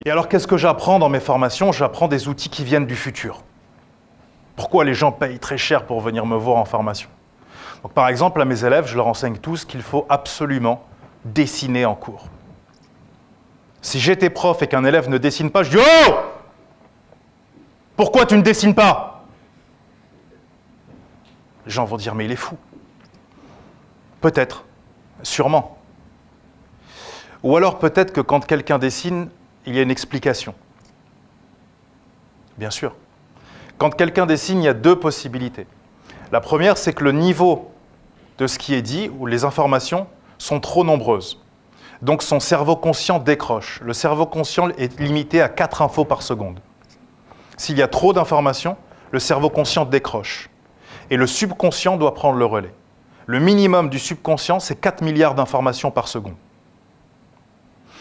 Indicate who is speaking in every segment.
Speaker 1: Et alors, qu'est-ce que j'apprends dans mes formations? J'apprends des outils qui viennent du futur. Pourquoi les gens payent très cher pour venir me voir en formation? Donc, par exemple, à mes élèves, je leur enseigne tous qu'il faut absolument dessiner en cours. Si j'étais prof et qu'un élève ne dessine pas, je dis « Oh! Pourquoi tu ne dessines pas ?» Les gens vont dire « Mais il est fou. » Peut-être, sûrement. Ou alors peut-être que quand quelqu'un dessine, il y a une explication. Bien sûr. Quand quelqu'un dessine, il y a deux possibilités. La première, c'est que le niveau de ce qui est dit, ou les informations, sont trop nombreuses. Donc son cerveau conscient décroche. Le cerveau conscient est limité à 4 infos par seconde. S'il y a trop d'informations, le cerveau conscient décroche. Et le subconscient doit prendre le relais. Le minimum du subconscient, c'est 4 milliards d'informations par seconde.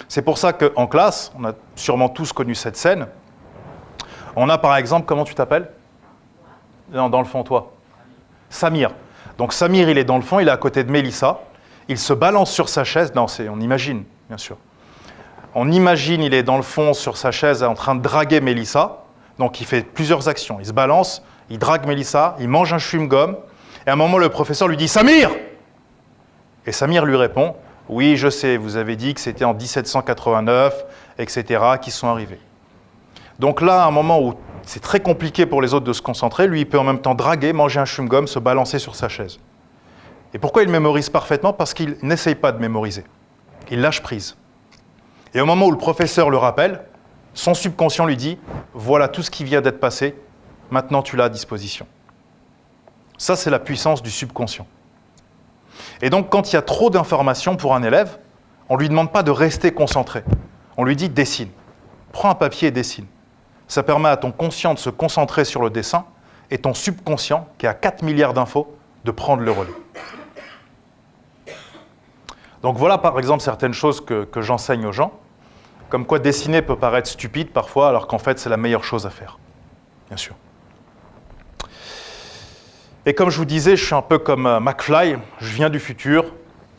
Speaker 1: C'est pour ça qu'en classe, on a sûrement tous connu cette scène. On a par exemple, comment tu t'appelles? Non, dans le fond, toi. Samir. Donc Samir, il est dans le fond, il est à côté de Mélissa. Il se balance sur sa chaise. Non, on imagine, bien sûr. On imagine, il est dans le fond sur sa chaise en train de draguer Mélissa. Donc il fait plusieurs actions. Il se balance, il drague Mélissa, il mange un chewing-gum. Et à un moment, le professeur lui dit « Samir !» Et Samir lui répond « Oui, je sais, vous avez dit que c'était en 1789, etc., qui sont arrivés. » Donc là, à un moment où c'est très compliqué pour les autres de se concentrer, lui, il peut en même temps draguer, manger un chewing-gum, se balancer sur sa chaise. Et pourquoi il mémorise parfaitement? Parce qu'il n'essaye pas de mémoriser. Il lâche prise. Et au moment où le professeur le rappelle, son subconscient lui dit « Voilà tout ce qui vient d'être passé, maintenant tu l'as à disposition. » Ça, c'est la puissance du subconscient. Et donc, quand il y a trop d'informations pour un élève, on ne lui demande pas de rester concentré. On lui dit « dessine ». Prends un papier et dessine. Ça permet à ton conscient de se concentrer sur le dessin et ton subconscient, qui a 4 milliards d'infos, de prendre le relais. Donc voilà par exemple certaines choses que j'enseigne aux gens, comme quoi dessiner peut paraître stupide parfois, alors qu'en fait c'est la meilleure chose à faire, bien sûr. Et comme je vous disais, je suis un peu comme McFly, je viens du futur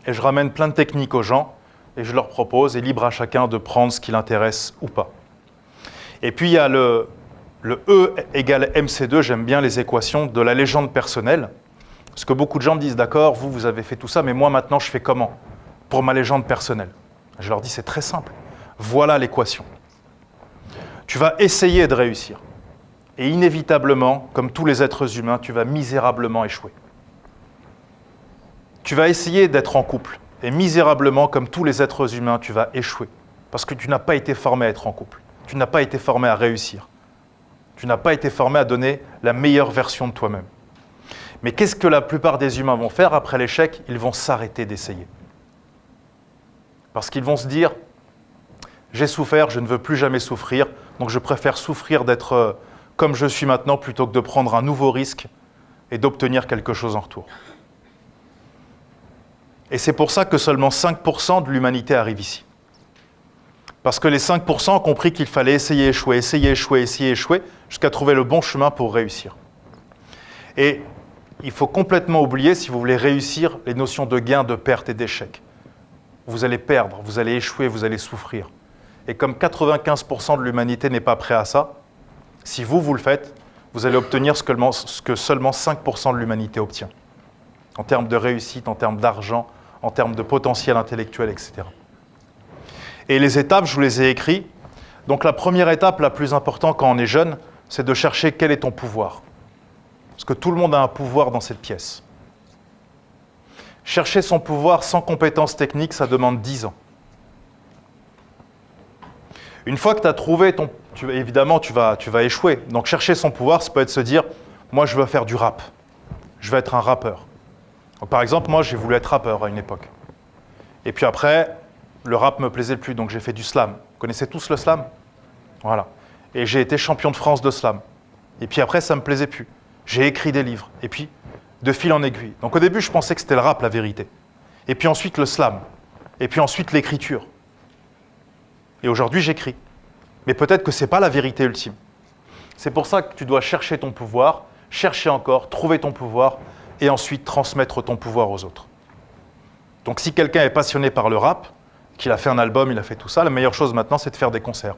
Speaker 1: et je ramène plein de techniques aux gens et je leur propose, et libre à chacun de prendre ce qui l'intéresse ou pas. Et puis il y a le E égale MC2, j'aime bien les équations de la légende personnelle, parce que beaucoup de gens me disent, d'accord, vous avez fait tout ça, mais moi maintenant je fais comment pour ma légende personnelle? Je leur dis, c'est très simple, voilà l'équation. Tu vas essayer de réussir, et inévitablement, comme tous les êtres humains, tu vas misérablement échouer. Tu vas essayer d'être en couple, et misérablement, comme tous les êtres humains, tu vas échouer, parce que tu n'as pas été formé à être en couple. Tu n'as pas été formé à réussir. Tu n'as pas été formé à donner la meilleure version de toi-même. Mais qu'est-ce que la plupart des humains vont faire après l'échec? Ils vont s'arrêter d'essayer. Parce qu'ils vont se dire « J'ai souffert, je ne veux plus jamais souffrir, donc je préfère souffrir d'être comme je suis maintenant plutôt que de prendre un nouveau risque et d'obtenir quelque chose en retour. » Et c'est pour ça que seulement 5% de l'humanité arrive ici. Parce que les 5% ont compris qu'il fallait essayer, échouer, essayer, échouer, essayer, échouer, jusqu'à trouver le bon chemin pour réussir. Et il faut complètement oublier, si vous voulez réussir, les notions de gain, de perte et d'échec. Vous allez perdre, vous allez échouer, vous allez souffrir. Et comme 95% de l'humanité n'est pas prêt à ça, si vous le faites, vous allez obtenir ce que seulement 5% de l'humanité obtient. En termes de réussite, en termes d'argent, en termes de potentiel intellectuel, etc. Et les étapes, je vous les ai écrites. Donc la première étape, la plus importante quand on est jeune, c'est de chercher quel est ton pouvoir. Parce que tout le monde a un pouvoir dans cette pièce. Chercher son pouvoir sans compétences techniques, ça demande 10 ans. Une fois que tu as trouvé ton... évidemment, tu vas échouer. Donc chercher son pouvoir, ça peut être se dire « moi, je veux faire du rap. Je veux être un rappeur. » Donc, par exemple, moi, j'ai voulu être rappeur à une époque. Et puis après, le rap me plaisait plus, donc j'ai fait du slam. Vous connaissez tous le slam? Voilà. Et j'ai été champion de France de slam. Et puis après, ça ne me plaisait plus. J'ai écrit des livres. Et puis, de fil en aiguille. Donc au début, je pensais que c'était le rap, la vérité. Et puis ensuite, le slam. Et puis ensuite, l'écriture. Et aujourd'hui, j'écris. Mais peut-être que ce n'est pas la vérité ultime. C'est pour ça que tu dois chercher ton pouvoir, chercher encore, trouver ton pouvoir, et ensuite transmettre ton pouvoir aux autres. Donc si quelqu'un est passionné par le rap, qu'il a fait un album, il a fait tout ça, la meilleure chose maintenant, c'est de faire des concerts.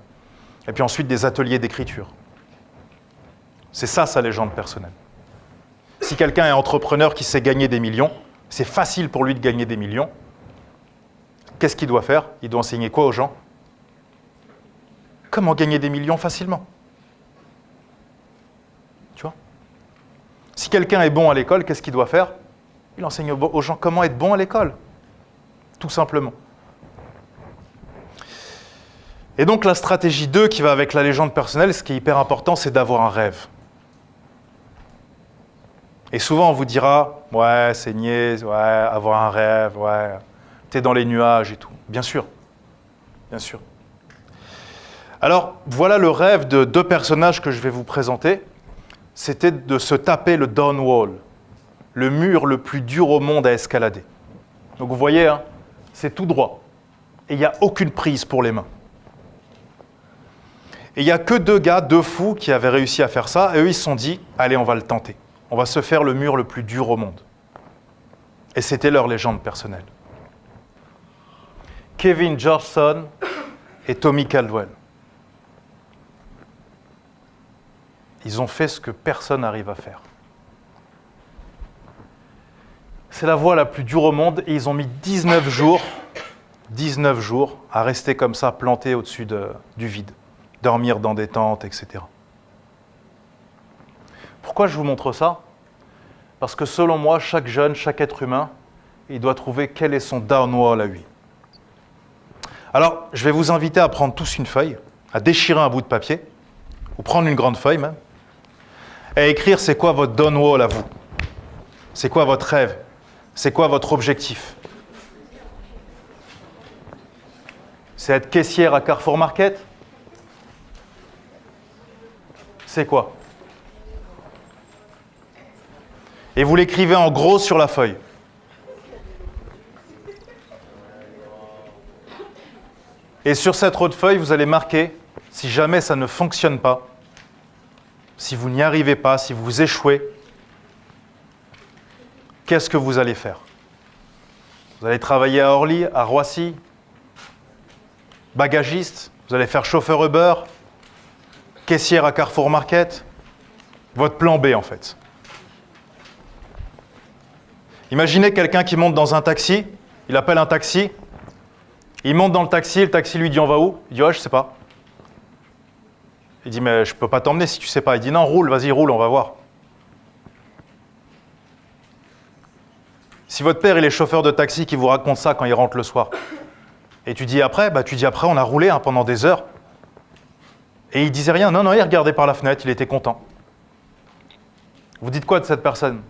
Speaker 1: Et puis ensuite des ateliers d'écriture. C'est ça sa légende personnelle. Si quelqu'un est entrepreneur qui sait gagner des millions, c'est facile pour lui de gagner des millions. Qu'est-ce qu'il doit faire? Il doit enseigner quoi aux gens? Comment gagner des millions facilement? Tu vois? Si quelqu'un est bon à l'école, qu'est-ce qu'il doit faire? Il enseigne aux gens comment être bon à l'école. Tout simplement. Et donc la stratégie 2 qui va avec la légende personnelle, ce qui est hyper important, c'est d'avoir un rêve. Et souvent on vous dira, ouais, c'est niais, ouais, avoir un rêve, ouais, t'es dans les nuages et tout. Bien sûr, bien sûr. Alors, voilà le rêve de 2 personnages que je vais vous présenter. C'était de se taper le Dawn Wall, le mur le plus dur au monde à escalader. Donc vous voyez, hein, c'est tout droit. Et il n'y a aucune prise pour les mains. Et il n'y a que 2 gars, 2 fous qui avaient réussi à faire ça. Et eux, ils se sont dit, allez, on va le tenter. On va se faire le mur le plus dur au monde. Et c'était leur légende personnelle. Kevin Georgeson et Tommy Caldwell. Ils ont fait ce que personne n'arrive à faire. C'est la voie la plus dure au monde et ils ont mis 19 jours à rester comme ça, plantés au-dessus du vide, dormir dans des tentes, etc. Pourquoi je vous montre ça? Parce que selon moi, chaque jeune, chaque être humain, il doit trouver quel est son down wall à lui. Alors, je vais vous inviter à prendre tous une feuille, à déchirer un bout de papier, ou prendre une grande feuille même, et écrire c'est quoi votre down wall à vous. C'est quoi votre rêve? C'est quoi votre objectif? C'est être caissière à Carrefour Market? C'est quoi? Et vous l'écrivez en gros sur la feuille. Et sur cette autre feuille, vous allez marquer, si jamais ça ne fonctionne pas, si vous n'y arrivez pas, si vous échouez, qu'est-ce que vous allez faire? Vous allez travailler à Orly, à Roissy, bagagiste, vous allez faire chauffeur Uber, caissière à Carrefour Market, votre plan B en fait. Imaginez quelqu'un qui monte dans un taxi, il appelle un taxi, il monte dans le taxi lui dit on va où? Il dit ouais, je sais pas. Il dit mais je peux pas t'emmener si tu sais pas. Il dit non, roule, vas-y roule, on va voir. Si votre père il est chauffeur de taxi qui vous raconte ça quand il rentre le soir, et tu dis après, on a roulé pendant des heures, et il disait rien, non, il regardait par la fenêtre, il était content. Vous dites quoi de cette personne?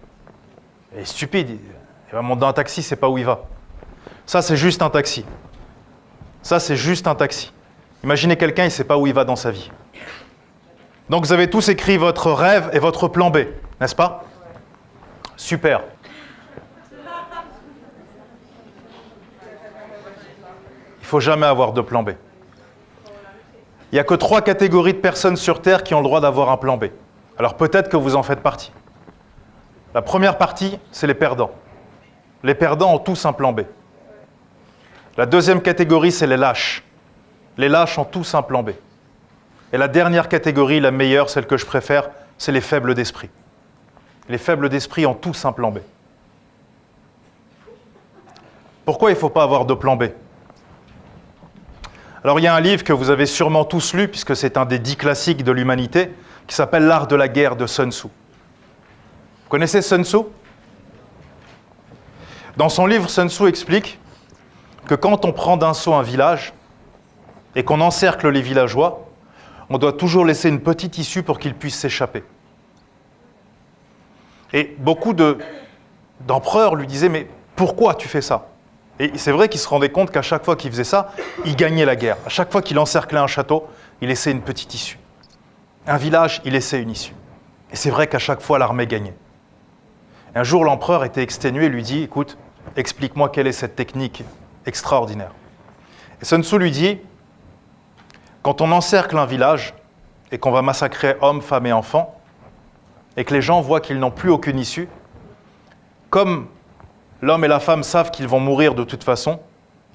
Speaker 1: Il est stupide, il va monter dans un taxi, c'est pas où il va. Ça c'est juste un taxi. Ça c'est juste un taxi. Imaginez quelqu'un, il ne sait pas où il va dans sa vie. Donc vous avez tous écrit votre rêve et votre plan B, n'est-ce pas? Super. Il ne faut jamais avoir de plan B. Il n'y a que 3 catégories de personnes sur Terre qui ont le droit d'avoir un plan B. Alors peut-être que vous en faites partie. La première partie, c'est les perdants. Les perdants ont tous un plan B. La deuxième catégorie, c'est les lâches. Les lâches ont tous un plan B. Et la dernière catégorie, la meilleure, celle que je préfère, c'est les faibles d'esprit. Les faibles d'esprit ont tous un plan B. Pourquoi il ne faut pas avoir de plan B? Alors il y a un livre que vous avez sûrement tous lu, puisque c'est un des 10 classiques de l'humanité, qui s'appelle L'Art de la guerre de Sun Tzu. Vous connaissez Sun Tzu? Dans son livre, Sun Tzu explique que quand on prend d'assaut un village et qu'on encercle les villageois, on doit toujours laisser une petite issue pour qu'ils puissent s'échapper. Et beaucoup d'empereurs lui disaient « Mais pourquoi tu fais ça ?» Et c'est vrai qu'il se rendait compte qu'à chaque fois qu'il faisait ça, il gagnait la guerre. À chaque fois qu'il encerclait un château, il laissait une petite issue. Un village, il laissait une issue. Et c'est vrai qu'à chaque fois, l'armée gagnait. Et un jour, l'empereur était exténué et lui dit « Écoute, explique-moi quelle est cette technique extraordinaire. » Et Sun Tzu lui dit « Quand on encercle un village et qu'on va massacrer hommes, femmes et enfants, et que les gens voient qu'ils n'ont plus aucune issue, comme l'homme et la femme savent qu'ils vont mourir de toute façon,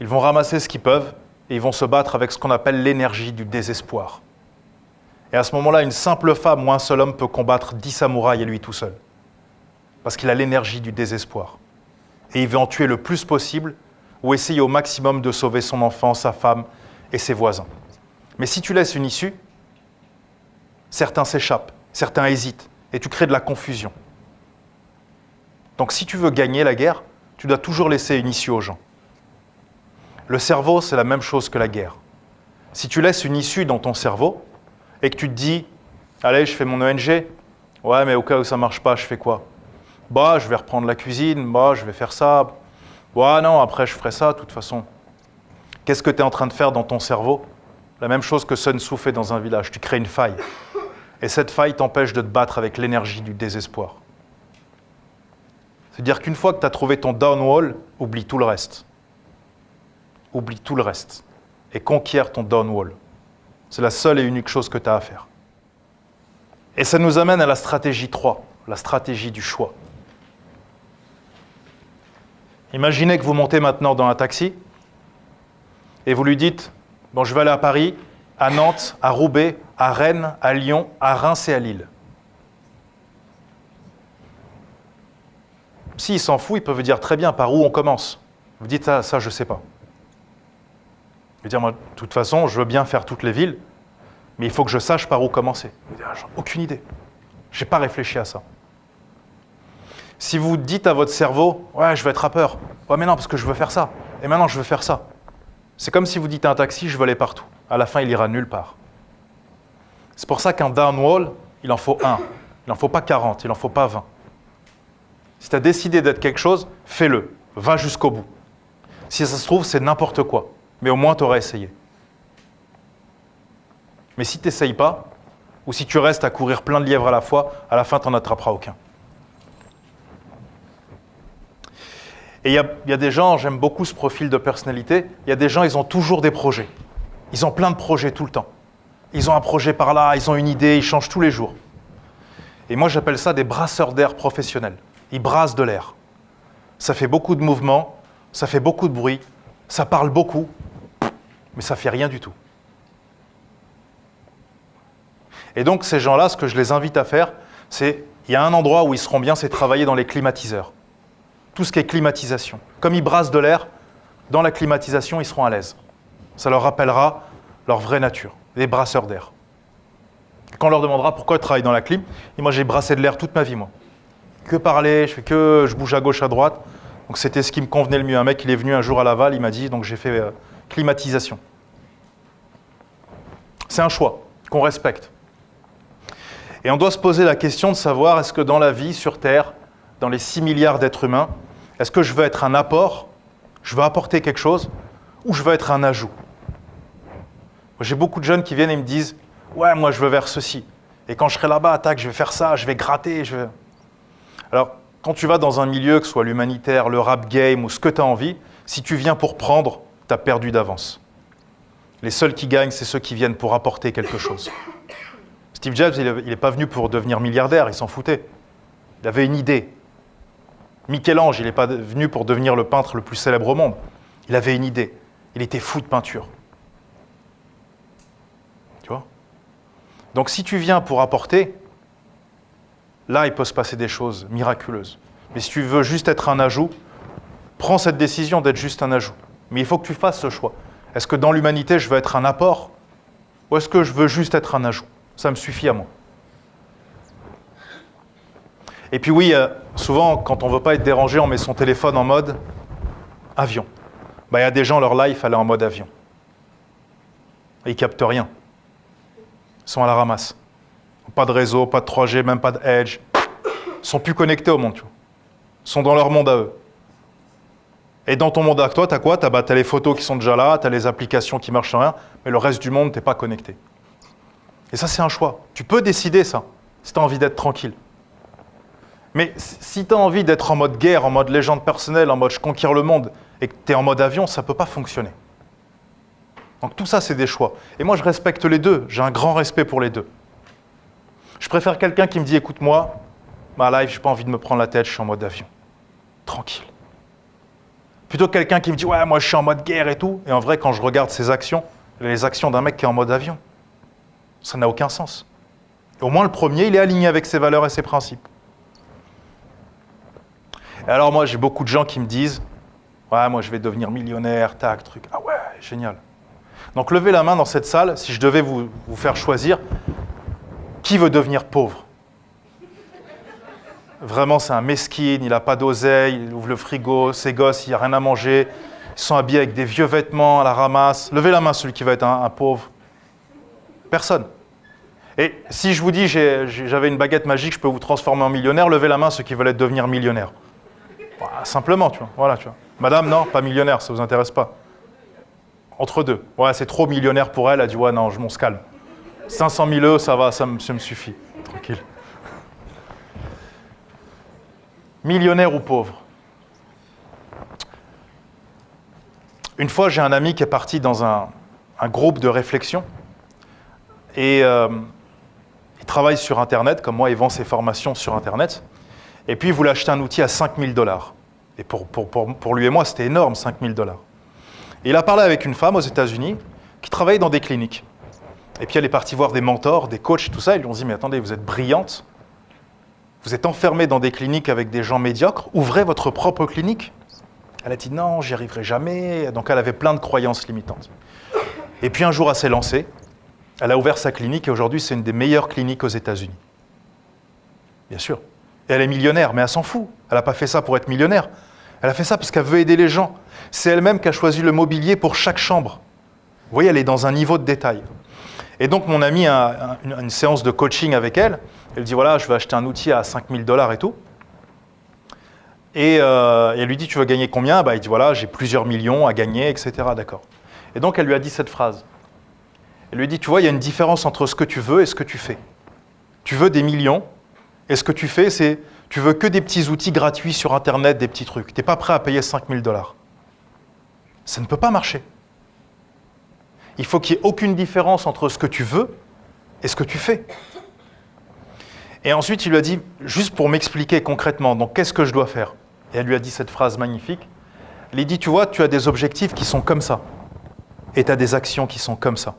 Speaker 1: ils vont ramasser ce qu'ils peuvent et ils vont se battre avec ce qu'on appelle l'énergie du désespoir. Et à ce moment-là, une simple femme ou un seul homme peut combattre 10 samouraïs et lui tout seul. Parce qu'il a l'énergie du désespoir. Et il veut en tuer le plus possible ou essayer au maximum de sauver son enfant, sa femme et ses voisins. Mais si tu laisses une issue, certains s'échappent, certains hésitent et tu crées de la confusion. Donc si tu veux gagner la guerre, tu dois toujours laisser une issue aux gens. Le cerveau, c'est la même chose que la guerre. Si tu laisses une issue dans ton cerveau et que tu te dis « Allez, je fais mon ONG. Ouais, mais au cas où ça ne marche pas, je fais quoi ? Bah, je vais reprendre la cuisine. Bah, je vais faire ça. Ouais, non, après, je ferai ça, de toute façon. » Qu'est-ce que tu es en train de faire dans ton cerveau ? La même chose que Sun Tzu fait dans un village. Tu crées une faille. Et cette faille t'empêche de te battre avec l'énergie du désespoir. C'est-à-dire qu'une fois que tu as trouvé ton downwall, oublie tout le reste. Oublie tout le reste. Et conquiert ton downwall. C'est la seule et unique chose que tu as à faire. Et ça nous amène à la stratégie 3, la stratégie du choix. Imaginez que vous montez maintenant dans un taxi et vous lui dites « Bon, je vais aller à Paris, à Nantes, à Roubaix, à Rennes, à Lyon, à Reims et à Lille. » S'il s'en fout, il peut vous dire « Très bien, par où on commence ?» Vous dites « Ça, je ne sais pas. » Je veux dire, moi, de toute façon, je veux bien faire toutes les villes, mais il faut que je sache par où commencer. Vous dites, j'ai aucune idée. Je n'ai pas réfléchi à ça. Si vous dites à votre cerveau, ouais, je veux être rappeur. Ouais, mais non, parce que je veux faire ça. Et maintenant, je veux faire ça. C'est comme si vous dites à un taxi, je veux aller partout. À la fin, il ira nulle part. C'est pour ça qu'un downwall, il en faut un. Il n'en faut pas 40, il n'en faut pas 20. Si tu as décidé d'être quelque chose, fais-le. Va jusqu'au bout. Si ça se trouve, c'est n'importe quoi. Mais au moins, tu auras essayé. Mais si tu n'essayes pas, ou si tu restes à courir plein de lièvres à la fois, à la fin, tu n'en attraperas aucun. Et il y a des gens, j'aime beaucoup ce profil de personnalité, il y a des gens, ils ont toujours des projets. Ils ont plein de projets tout le temps. Ils ont un projet par là, ils ont une idée, ils changent tous les jours. Et moi, j'appelle ça des brasseurs d'air professionnels. Ils brassent de l'air. Ça fait beaucoup de mouvements, ça fait beaucoup de bruit, ça parle beaucoup, mais ça ne fait rien du tout. Et donc, ces gens-là, ce que je les invite à faire, c'est, il y a un endroit où ils seront bien, c'est travailler dans les climatiseurs. Tout ce qui est climatisation. Comme ils brassent de l'air, dans la climatisation, ils seront à l'aise. Ça leur rappellera leur vraie nature, les brasseurs d'air. Quand on leur demandera pourquoi ils travaillent dans la clim, et moi j'ai brassé de l'air toute ma vie, moi. Que parler, je bouge à gauche, à droite. Donc c'était ce qui me convenait le mieux. Un mec, il est venu un jour à Laval, il m'a dit, donc j'ai fait climatisation. C'est un choix qu'on respecte. Et on doit se poser la question de savoir, est-ce que dans la vie, sur Terre, dans les 6 milliards d'êtres humains, est-ce que je veux être un apport, je veux apporter quelque chose, ou je veux être un ajout? J'ai beaucoup de jeunes qui viennent et me disent « Ouais, moi je veux vers ceci. Et quand je serai là-bas, tac, je vais faire ça, je vais gratter. » Alors, quand tu vas dans un milieu, que ce soit l'humanitaire, le rap game ou ce que tu as envie, si tu viens pour prendre, tu as perdu d'avance. Les seuls qui gagnent, c'est ceux qui viennent pour apporter quelque chose. Steve Jobs, il n'est pas venu pour devenir milliardaire, il s'en foutait. Il avait une idée. Michel-Ange, il n'est pas venu pour devenir le peintre le plus célèbre au monde. Il avait une idée. Il était fou de peinture. Tu vois ? Donc si tu viens pour apporter, là, il peut se passer des choses miraculeuses. Mais si tu veux juste être un ajout, prends cette décision d'être juste un ajout. Mais il faut que tu fasses ce choix. Est-ce que dans l'humanité, je veux être un apport ou est-ce que je veux juste être un ajout? Ça me suffit à moi. Et puis oui, souvent, quand on ne veut pas être dérangé, on met son téléphone en mode avion. Il y a des gens, leur life, elle est en mode avion. Et ils ne captent rien. Ils sont à la ramasse. Pas de réseau, pas de 3G, même pas de Edge. Ils ne sont plus connectés au monde. Tu vois. Ils sont dans leur monde à eux. Et dans ton monde à toi, tu as quoi? Tu as les photos qui sont déjà là, tu as les applications qui marchent sans rien, mais le reste du monde, tu n'es pas connecté. Et ça, c'est un choix. Tu peux décider ça, si tu as envie d'être tranquille. Mais si tu as envie d'être en mode guerre, en mode légende personnelle, en mode je conquiers le monde, et que tu es en mode avion, ça ne peut pas fonctionner. Donc tout ça, c'est des choix. Et moi, je respecte les deux. J'ai un grand respect pour les deux. Je préfère quelqu'un qui me dit, écoute-moi, ma life, je n'ai pas envie de me prendre la tête, je suis en mode avion. Tranquille. Plutôt que quelqu'un qui me dit, ouais, moi, je suis en mode guerre et tout. Et en vrai, quand je regarde ses actions, les actions d'un mec qui est en mode avion, Ça n'a aucun sens. Au moins, le premier, il est aligné avec ses valeurs et ses principes. Et alors, moi, j'ai beaucoup de gens qui me disent « Ouais, moi, je vais devenir millionnaire, tac, truc. » Ah ouais, génial. Donc, levez la main dans cette salle, si je devais vous faire choisir, qui veut devenir pauvre? Vraiment, c'est un mesquine, il n'a pas d'oseille, il ouvre le frigo, ses gosses, il n'y a rien à manger, ils sont habillés avec des vieux vêtements à la ramasse. Levez la main, celui qui va être un pauvre. Personne. Et si je vous dis, j'avais une baguette magique, je peux vous transformer en millionnaire, levez la main ceux qui veulent devenir millionnaire. Voilà, simplement, tu vois. Voilà, tu vois. Madame, non, pas millionnaire, ça ne vous intéresse pas. Entre deux. Ouais, c'est trop millionnaire pour elle, elle a dit, ouais, non, on se calme. 500 000 euros, ça va, ça me suffit. Tranquille. Millionnaire ou pauvre? Une fois, j'ai un ami qui est parti dans un groupe de réflexion et il travaille sur Internet, comme moi, il vend ses formations sur Internet. Et puis, il voulait acheter un outil à 5 000 $. Et pour lui et moi, c'était énorme, 5 000 $. Et il a parlé avec une femme aux États-Unis qui travaillait dans des cliniques. Et puis, elle est partie voir des mentors, des coachs et tout ça. Ils lui ont dit, mais attendez, vous êtes brillante. Vous êtes enfermée dans des cliniques avec des gens médiocres. Ouvrez votre propre clinique. Elle a dit, non, j'y arriverai jamais. Donc, elle avait plein de croyances limitantes. Et puis, un jour, elle s'est lancée. Elle a ouvert sa clinique et aujourd'hui, c'est une des meilleures cliniques aux États-Unis. Bien sûr. Et elle est millionnaire, mais elle s'en fout. Elle n'a pas fait ça pour être millionnaire. Elle a fait ça parce qu'elle veut aider les gens. C'est elle-même qui a choisi le mobilier pour chaque chambre. Vous voyez, elle est dans un niveau de détail. Et donc, mon ami a une séance de coaching avec elle. Elle dit, voilà, je vais acheter un outil à 5 000 $ et tout. Et elle lui dit, tu veux gagner combien? Il dit, voilà, j'ai plusieurs millions à gagner, etc. D'accord. Et donc, elle lui a dit cette phrase. Elle lui dit, tu vois, il y a une différence entre ce que tu veux et ce que tu fais. Tu veux des millions, et ce que tu fais, c'est, tu veux que des petits outils gratuits sur Internet, des petits trucs. Tu n'es pas prêt à payer 5 000 $. Ça ne peut pas marcher. Il faut qu'il n'y ait aucune différence entre ce que tu veux et ce que tu fais. Et ensuite, il lui a dit, juste pour m'expliquer concrètement, donc qu'est-ce que je dois faire? Et elle lui a dit cette phrase magnifique. Elle lui dit, tu vois, tu as des objectifs qui sont comme ça, et tu as des actions qui sont comme ça.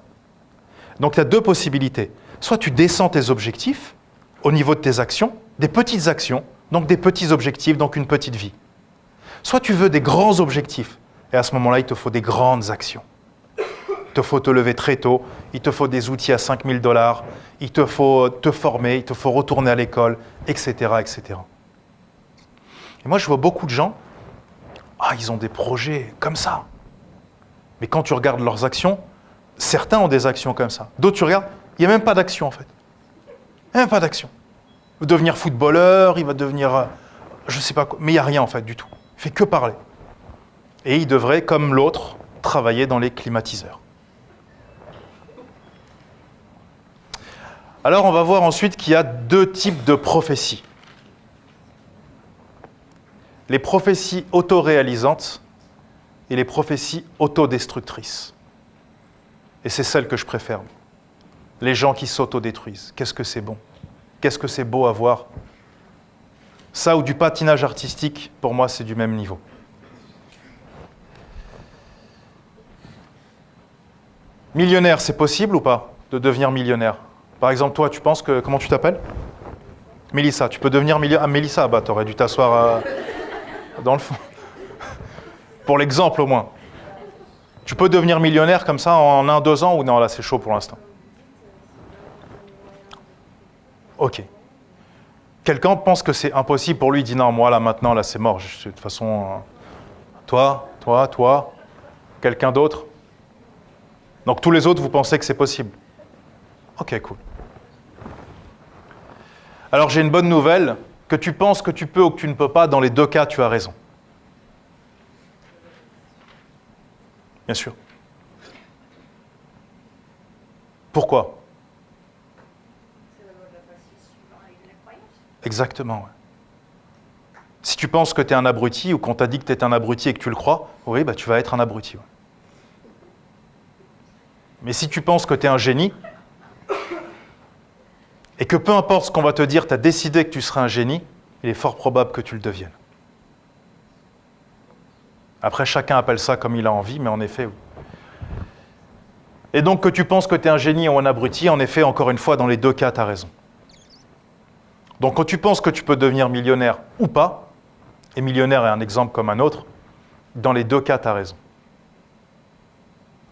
Speaker 1: Donc, tu as deux possibilités. Soit tu descends tes objectifs au niveau de tes actions, des petites actions, donc des petits objectifs, donc une petite vie. Soit tu veux des grands objectifs, et à ce moment-là, il te faut des grandes actions. Il te faut te lever très tôt, il te faut des outils à 5 000 $, il te faut te former, il te faut retourner à l'école, etc., etc. Et moi, je vois beaucoup de gens, ils ont des projets comme ça. Mais quand tu regardes leurs actions, certains ont des actions comme ça. D'autres, tu regardes, il n'y a même pas d'action en fait. Il n'y a même pas d'action. Il va devenir footballeur, il va devenir, je ne sais pas quoi, mais il n'y a rien en fait du tout. Il fait que parler. Et il devrait, comme l'autre, travailler dans les climatiseurs. Alors on va voir ensuite qu'il y a deux types de prophéties. Les prophéties autoréalisantes et les prophéties autodestructrices. Et c'est celle que je préfère. Les gens qui s'autodétruisent. Qu'est-ce que c'est bon? Qu'est-ce que c'est beau à voir? Ça ou du patinage artistique, pour moi, c'est du même niveau. Millionnaire, c'est possible ou pas de devenir millionnaire? Par exemple, toi, tu penses que... Comment tu t'appelles? Mélissa. Tu peux devenir millionnaire? Ah, Mélissa, t'aurais dû t'asseoir dans le fond. Pour l'exemple, au moins. Tu peux devenir millionnaire comme ça en 1-2 ans ou non? Là, c'est chaud pour l'instant. Ok. Quelqu'un pense que c'est impossible pour lui, il dit non, moi, là, maintenant, là, c'est mort. De toute façon, toi, quelqu'un d'autre. Donc, tous les autres, vous pensez que c'est possible? Ok, cool. Alors, j'ai une bonne nouvelle. Que tu penses que tu peux ou que tu ne peux pas, dans les deux cas, tu as raison. Bien sûr. Pourquoi? Exactement. Ouais. Si tu penses que tu es un abruti ou qu'on t'a dit que tu es un abruti et que tu le crois, oui, tu vas être un abruti. Ouais. Mais si tu penses que tu es un génie et que peu importe ce qu'on va te dire, tu as décidé que tu seras un génie, il est fort probable que tu le deviennes. Après, chacun appelle ça comme il a envie, mais en effet, oui. Et donc que tu penses que tu es un génie ou un abruti, en effet, encore une fois, dans les deux cas, tu as raison. Donc quand tu penses que tu peux devenir millionnaire ou pas, et millionnaire est un exemple comme un autre, dans les deux cas, tu as raison.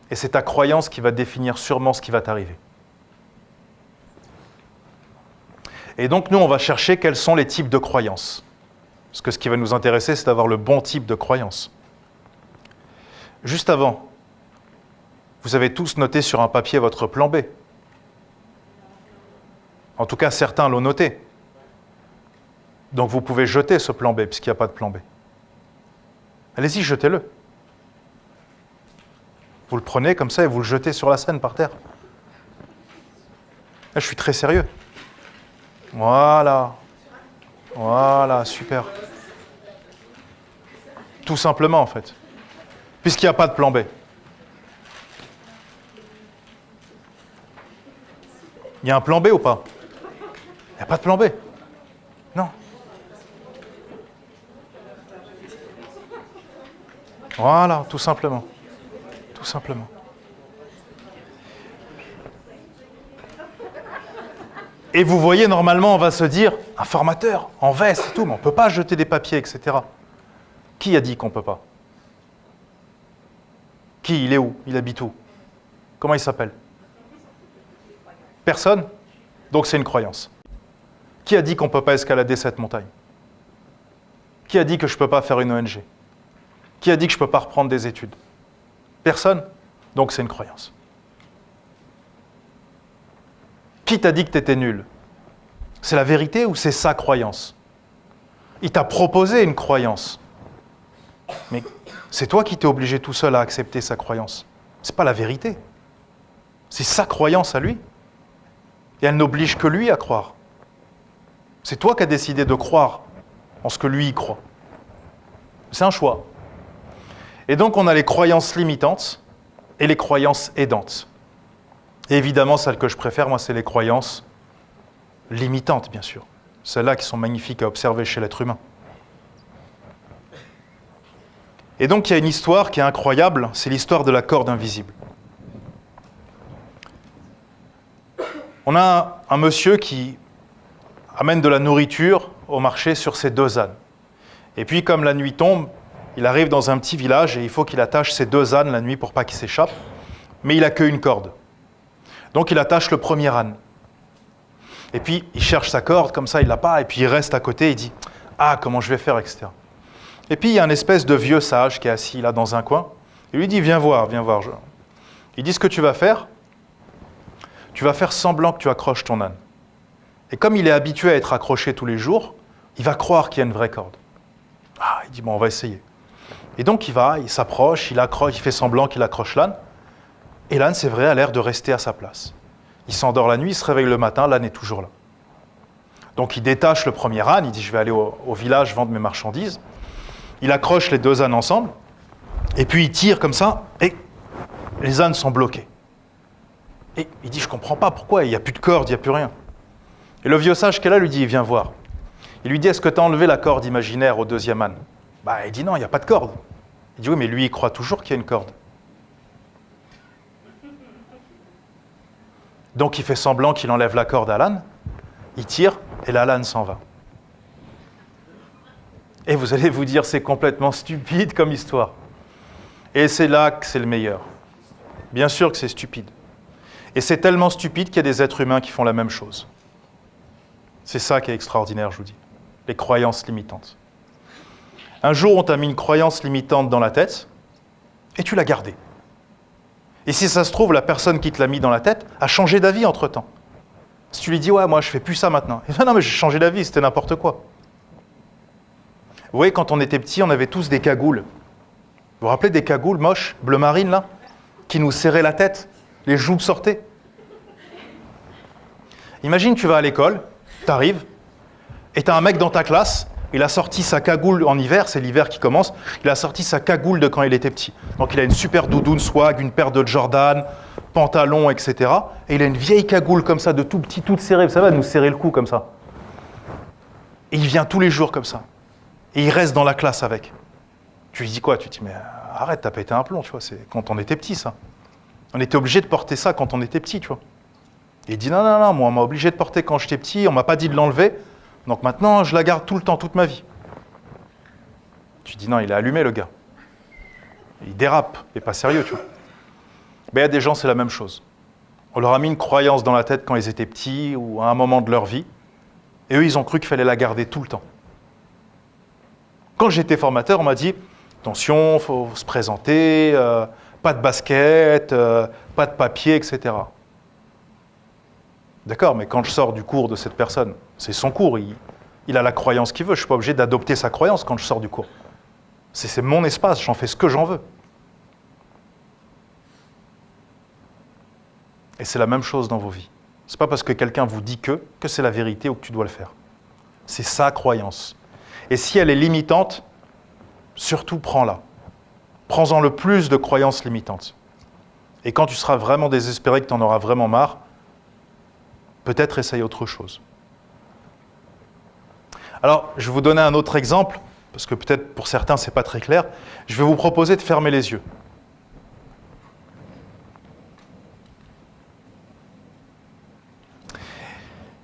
Speaker 1: Et c'est ta croyance qui va définir sûrement ce qui va t'arriver. Et donc nous, on va chercher quels sont les types de croyances. Parce que ce qui va nous intéresser, c'est d'avoir le bon type de croyance. Juste avant, vous avez tous noté sur un papier votre plan B. En tout cas, certains l'ont noté. Donc vous pouvez jeter ce plan B, puisqu'il n'y a pas de plan B. Allez-y, jetez-le. Vous le prenez comme ça et vous le jetez sur la scène par terre. Là, je suis très sérieux. Voilà. Voilà, super. Tout simplement, en fait. Puisqu'il n'y a pas de plan B. Il y a un plan B ou pas? Il n'y a pas de plan B. Non. Voilà, tout simplement. Tout simplement. Et vous voyez, normalement, on va se dire, un formateur, en veste et tout, mais on ne peut pas jeter des papiers, etc. Qui a dit qu'on ne peut pas? Qui? Il est où? Il habite où? Comment il s'appelle? Personne? Donc c'est une croyance. Qui a dit qu'on ne peut pas escalader cette montagne? Qui a dit que je ne peux pas faire une ONG? Qui a dit que je ne peux pas reprendre des études? Personne? Donc c'est une croyance. Qui t'a dit que tu étais nul? C'est la vérité ou c'est sa croyance? Il t'a proposé une croyance. Mais c'est toi qui t'es obligé tout seul à accepter sa croyance. Ce n'est pas la vérité. C'est sa croyance à lui. Et elle n'oblige que lui à croire. C'est toi qui as décidé de croire en ce que lui y croit. C'est un choix. Et donc on a les croyances limitantes et les croyances aidantes. Et évidemment, celles que je préfère, moi, c'est les croyances limitantes, bien sûr. Celles-là qui sont magnifiques à observer chez l'être humain. Et donc, il y a une histoire qui est incroyable, c'est l'histoire de la corde invisible. On a un monsieur qui amène de la nourriture au marché sur ses 2 ânes. Et puis, comme la nuit tombe, il arrive dans un petit village et il faut qu'il attache ses 2 ânes la nuit pour pas qu'ils s'échappent. Mais il n'a qu'une corde. Donc, il attache le premier âne. Et puis, il cherche sa corde, comme ça, il ne l'a pas. Et puis, il reste à côté, il dit « Ah, comment je vais faire, etc. » Et puis, il y a un espèce de vieux sage qui est assis là dans un coin. Il lui dit « Viens voir, viens voir. » Il dit « Ce que tu vas faire, tu vas faire semblant que tu accroches ton âne. Et comme il est habitué à être accroché tous les jours, il va croire qu'il y a une vraie corde. » Ah, il dit « Bon, on va essayer. » Et donc, il va, il s'approche, il accroche, il fait semblant qu'il accroche l'âne. Et l'âne, c'est vrai, a l'air de rester à sa place. Il s'endort la nuit, il se réveille le matin, l'âne est toujours là. Donc il détache le premier âne, il dit « Je vais aller au village vendre mes marchandises. » Il accroche les 2 ânes ensemble, et puis il tire comme ça, et les ânes sont bloqués. Et il dit « Je ne comprends pas pourquoi, il n'y a plus de corde, il n'y a plus rien. » Et le vieux sage qui est là lui dit « Viens voir. » Il lui dit « Est-ce que tu as enlevé la corde imaginaire au 2e âne ?» Il dit « Non, il n'y a pas de corde. » Il dit « Oui, mais lui, il croit toujours qu'il y a une corde. » Donc il fait semblant qu'il enlève la corde à l'âne, il tire, et la l'âne s'en va. Et vous allez vous dire, c'est complètement stupide comme histoire. Et c'est là que c'est le meilleur. Bien sûr que c'est stupide. Et c'est tellement stupide qu'il y a des êtres humains qui font la même chose. C'est ça qui est extraordinaire, je vous dis. Les croyances limitantes. Un jour, on t'a mis une croyance limitante dans la tête, et tu l'as gardée. Et si ça se trouve, la personne qui te l'a mis dans la tête a changé d'avis entre-temps. Si tu lui dis « Ouais, moi, je fais plus ça maintenant. » Il dit « Non, mais j'ai changé d'avis, c'était n'importe quoi. » Vous voyez, quand on était petits, on avait tous des cagoules. Vous vous rappelez des cagoules moches, bleu marine, là, qui nous serraient la tête, les joues sortaient. Imagine, tu vas à l'école, tu arrives, et tu as un mec dans ta classe, il a sorti sa cagoule en hiver, c'est l'hiver qui commence, il a sorti sa cagoule de quand il était petit. Donc il a une super doudoune swag, une paire de Jordan, pantalon, etc. Et il a une vieille cagoule comme ça, de tout petit, toute serrée, ça va nous serrer le cou comme ça. Et il vient tous les jours comme ça. Et il reste dans la classe avec. Tu lui dis quoi? Tu lui dis, mais arrête, t'as pété un plomb, tu vois, c'est quand on était petit, ça. On était obligé de porter ça quand on était petit, tu vois. Et il dit non, non, non, moi on m'a obligé de porter quand j'étais petit, on m'a pas dit de l'enlever, donc maintenant je la garde tout le temps, toute ma vie. Tu dis non, il est allumé le gars. Il dérape, il n'est pas sérieux, tu vois. Mais il y a des gens, c'est la même chose. On leur a mis une croyance dans la tête quand ils étaient petits ou à un moment de leur vie, et eux ils ont cru qu'il fallait la garder tout le temps. Quand j'étais formateur, on m'a dit attention, il faut se présenter, pas de basket, pas de papier, etc. D'accord, mais quand je sors du cours de cette personne, c'est son cours, il a la croyance qu'il veut, je ne suis pas obligé d'adopter sa croyance quand je sors du cours. C'est mon espace, j'en fais ce que j'en veux. Et c'est la même chose dans vos vies. Ce n'est pas parce que quelqu'un vous dit que c'est la vérité ou que tu dois le faire. C'est sa croyance. Et si elle est limitante, surtout prends-la. Prends-en le plus de croyances limitantes. Et quand tu seras vraiment désespéré, que tu en auras vraiment marre, peut-être essaye autre chose. Alors, je vais vous donner un autre exemple, parce que peut-être pour certains, ce n'est pas très clair. Je vais vous proposer de fermer les yeux.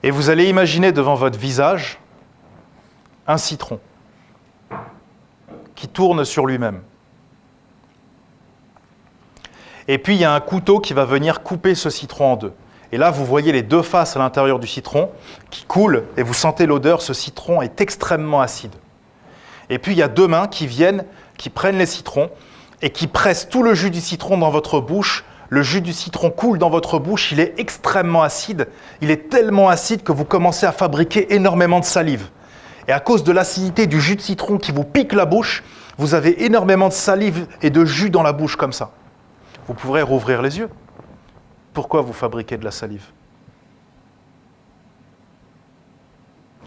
Speaker 1: Et vous allez imaginer devant votre visage un citron qui tourne sur lui-même. Et puis, il y a un couteau qui va venir couper ce citron en deux. Et là, vous voyez les deux faces à l'intérieur du citron qui coulent et vous sentez l'odeur. Ce citron est extrêmement acide. Et puis, il y a deux mains qui viennent, qui prennent les citrons et qui pressent tout le jus du citron dans votre bouche. Le jus du citron coule dans votre bouche, il est extrêmement acide. Il est tellement acide que vous commencez à fabriquer énormément de salive. Et à cause de l'acidité du jus de citron qui vous pique la bouche, vous avez énormément de salive et de jus dans la bouche comme ça. Vous pourrez rouvrir les yeux. Pourquoi vous fabriquez de la salive?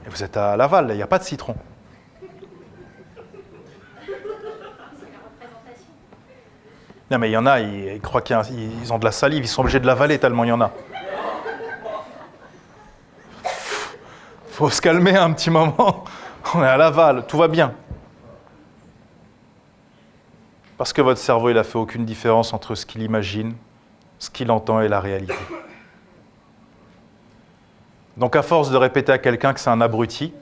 Speaker 1: Et vous êtes à Laval, il n'y a pas de citron. Non mais il y en a, ils croient qu'ils ont de la salive, ils sont obligés de l'avaler tellement il y en a. Faut se calmer un petit moment. On est à Laval, tout va bien. Parce que votre cerveau, il n'a fait aucune différence entre ce qu'il imagine, ce qu'il entend et la réalité. Donc à force de répéter à quelqu'un que c'est un abruti,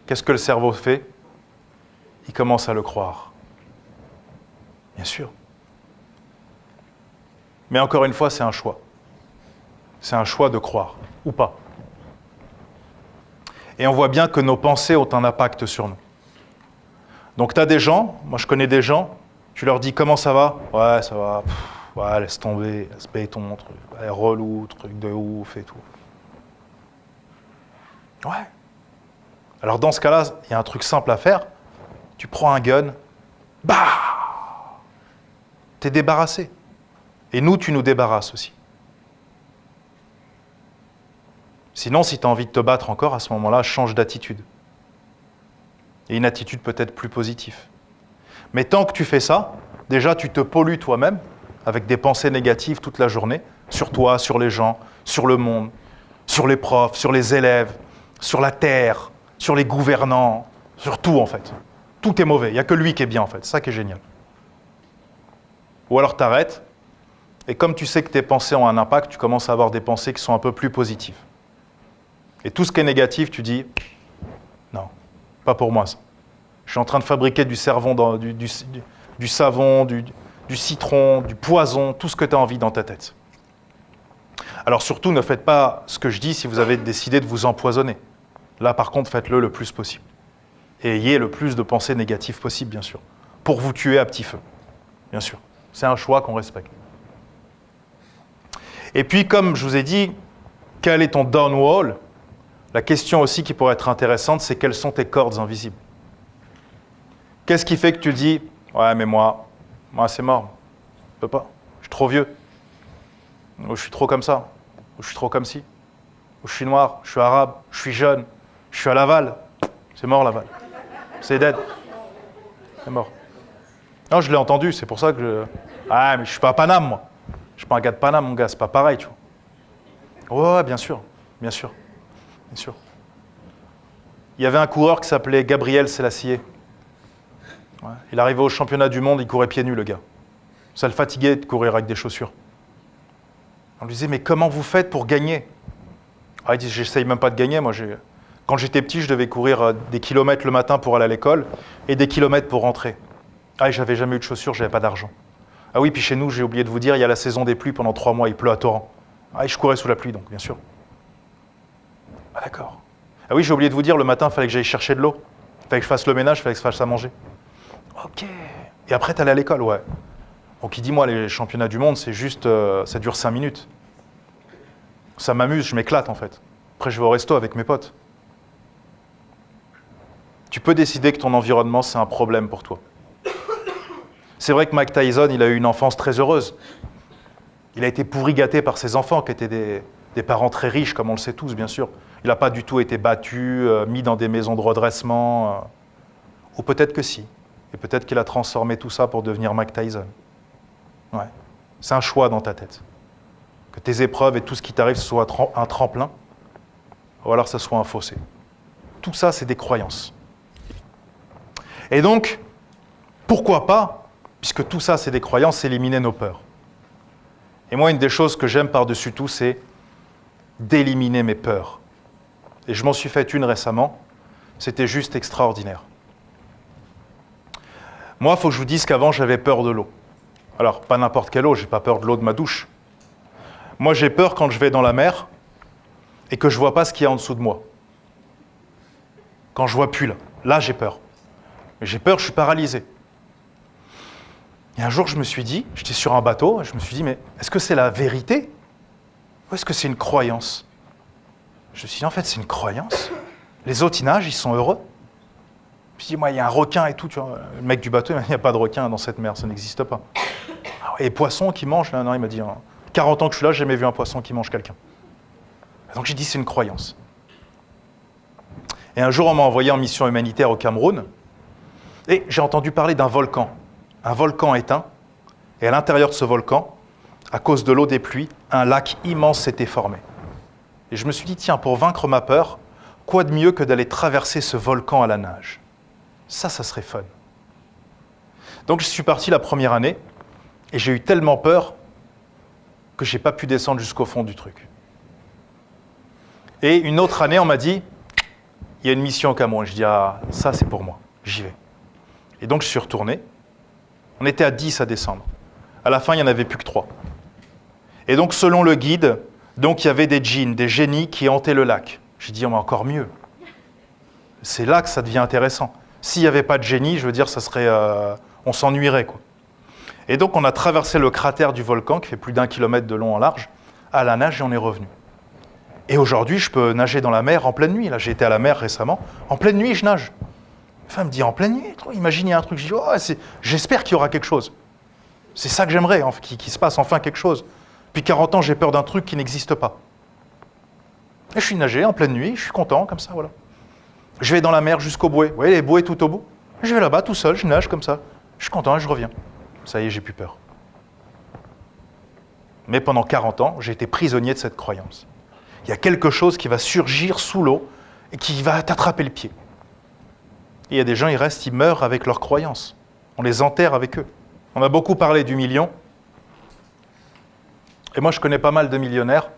Speaker 1: qu'est-ce que le cerveau fait? Il commence à le croire. Bien sûr. Mais encore une fois, c'est un choix. C'est un choix de croire, ou pas. Et on voit bien que nos pensées ont un impact sur nous. Donc tu as des gens, moi je connais des gens, tu leur dis comment ça va? Ouais, ça va, ouais, laisse tomber, laisse béton, truc, ouais, relou, truc de ouf et tout. Ouais. Alors dans ce cas-là, il y a un truc simple à faire. Tu prends un gun, bah, t'es débarrassé. Et nous, tu nous débarrasses aussi. Sinon, si tu as envie de te battre encore, à ce moment-là, change d'attitude. Et une attitude peut-être plus positive. Mais tant que tu fais ça, déjà, tu te pollues toi-même avec des pensées négatives toute la journée, sur toi, sur les gens, sur le monde, sur les profs, sur les élèves, sur la terre, sur les gouvernants, sur tout en fait. Tout est mauvais, il n'y a que lui qui est bien en fait, c'est ça qui est génial. Ou alors t'arrêtes, et comme tu sais que tes pensées ont un impact, tu commences à avoir des pensées qui sont un peu plus positives. Et tout ce qui est négatif, tu dis, non, pas pour moi ça. Je suis en train de fabriquer du savon, du savon, du citron, du poison, tout ce que tu as envie dans ta tête. Alors surtout, ne faites pas ce que je dis si vous avez décidé de vous empoisonner. Là, par contre, faites-le le plus possible. Et ayez le plus de pensées négatives possible, bien sûr, pour vous tuer à petit feu, bien sûr. C'est un choix qu'on respecte. Et puis, comme je vous ai dit, quel est ton downwall? La question aussi qui pourrait être intéressante, c'est quelles sont tes cordes invisibles? Qu'est-ce qui fait que tu dis « Ouais, mais moi c'est mort, je peux pas, je suis trop vieux, ou je suis trop comme ça, ou je suis trop comme ci, ou je suis noir, je suis arabe, je suis jeune, je suis à Laval, c'est mort Laval, c'est dead, c'est mort. » Non, je l'ai entendu, c'est pour ça que je... Ah, mais je suis pas à Paname, moi. Je suis pas un gars de Paname, mon gars, c'est pas pareil, tu vois. Ouais, bien sûr, bien sûr, bien sûr. Il y avait un coureur qui s'appelait Gabriel Sélassié. Ouais. Il arrivait au championnat du monde, il courait pieds nus, le gars. Ça le fatiguait de courir avec des chaussures. On lui disait, mais comment vous faites pour gagner? Il dit, j'essaye même pas de gagner. Moi, quand j'étais petit, je devais courir des kilomètres le matin pour aller à l'école et des kilomètres pour rentrer. Et j'avais jamais eu de chaussures, j'avais pas d'argent. Ah oui, puis chez nous, j'ai oublié de vous dire, il y a la saison des pluies pendant 3 mois, il pleut à torrent. Et je courais sous la pluie, donc, bien sûr. Ah d'accord. Ah oui, j'ai oublié de vous dire, le matin, il fallait que j'aille chercher de l'eau. Il fallait que je fasse le ménage, il fallait que je fasse à manger. Ok. Et après, t'allais à l'école, ouais. Donc il dit, moi, les championnats du monde, c'est juste, ça dure 5 minutes. Ça m'amuse, je m'éclate en fait. Après, je vais au resto avec mes potes. Tu peux décider que ton environnement, c'est un problème pour toi. C'est vrai que Mike Tyson, il a eu une enfance très heureuse. Il a été pourri gâté par ses enfants, qui étaient des parents très riches, comme on le sait tous, bien sûr. Il n'a pas du tout été battu, mis dans des maisons de redressement. Ou peut-être que si. Et peut-être qu'il a transformé tout ça pour devenir Mike Tyson. Ouais. C'est un choix dans ta tête. Que tes épreuves et tout ce qui t'arrive soit un tremplin, ou alors ça soit un fossé. Tout ça, c'est des croyances. Et donc, pourquoi pas, puisque tout ça, c'est des croyances, éliminer nos peurs. Et moi, une des choses que j'aime par-dessus tout, c'est d'éliminer mes peurs. Et je m'en suis fait une récemment, c'était juste extraordinaire. Moi, il faut que je vous dise qu'avant, j'avais peur de l'eau. Alors, pas n'importe quelle eau, j'ai pas peur de l'eau de ma douche. Moi, j'ai peur quand je vais dans la mer et que je ne vois pas ce qu'il y a en dessous de moi. Quand je ne vois plus là j'ai peur. Mais j'ai peur, je suis paralysé. Et un jour, je me suis dit, j'étais sur un bateau, et je me suis dit, mais est-ce que c'est la vérité ou est-ce que c'est une croyance? Je me suis dit, en fait, c'est une croyance. Les autres, ils nagent, ils sont heureux. Je me suis dit, moi, il y a un requin et tout. Tu vois. Le mec du bateau, il m'a dit, il n'y a pas de requin dans cette mer, ça n'existe pas. Et les poissons qui mangent, là, non, il m'a dit, 40 ans que je suis là, j'ai jamais vu un poisson qui mange quelqu'un. Donc j'ai dit, c'est une croyance. Et un jour, on m'a envoyé en mission humanitaire au Cameroun, et j'ai entendu parler d'un volcan. Un volcan éteint, et à l'intérieur de ce volcan, à cause de l'eau des pluies, un lac immense s'était formé. Et je me suis dit, tiens, pour vaincre ma peur, quoi de mieux que d'aller traverser ce volcan à la nage? Ça serait fun. Donc je suis parti la première année, et j'ai eu tellement peur que je n'ai pas pu descendre jusqu'au fond du truc. Et une autre année, on m'a dit, il y a une mission au Cameroun. Je dis, ah, ça c'est pour moi, j'y vais. Et donc je suis retourné. On était à 10 à descendre. À la fin, il n'y en avait plus que 3. Et donc, selon le guide, donc, il y avait des djinns, des génies qui hantaient le lac. J'ai dit, oh, mais encore mieux. C'est là que ça devient intéressant. S'il n'y avait pas de génie, je veux dire, ça serait, on s'ennuierait, quoi. Et donc, on a traversé le cratère du volcan, qui fait plus d'1 kilomètre de long en large, à la nage, et on est revenu. Et aujourd'hui, je peux nager dans la mer en pleine nuit. Là, j'ai été à la mer récemment. En pleine nuit, je nage. Ma femme me dit, en pleine nuit, imagine, il y a un truc. Je dis, oh, j'espère qu'il y aura quelque chose. C'est ça que j'aimerais, qu'il se passe enfin quelque chose. Depuis 40 ans, j'ai peur d'un truc qui n'existe pas. Et je suis nagé en pleine nuit, je suis content, comme ça, voilà. Je vais dans la mer jusqu'au bouée. Vous voyez, les bouées tout au bout. Je vais là-bas, tout seul, je nage comme ça. Je suis content et je reviens. Ça y est, j'ai plus peur. Mais pendant 40 ans, j'ai été prisonnier de cette croyance. Il y a quelque chose qui va surgir sous l'eau et qui va t'attraper le pied. Et il y a des gens, ils restent, ils meurent avec leurs croyances. On les enterre avec eux. On a beaucoup parlé du million. Et moi, je connais pas mal de millionnaires.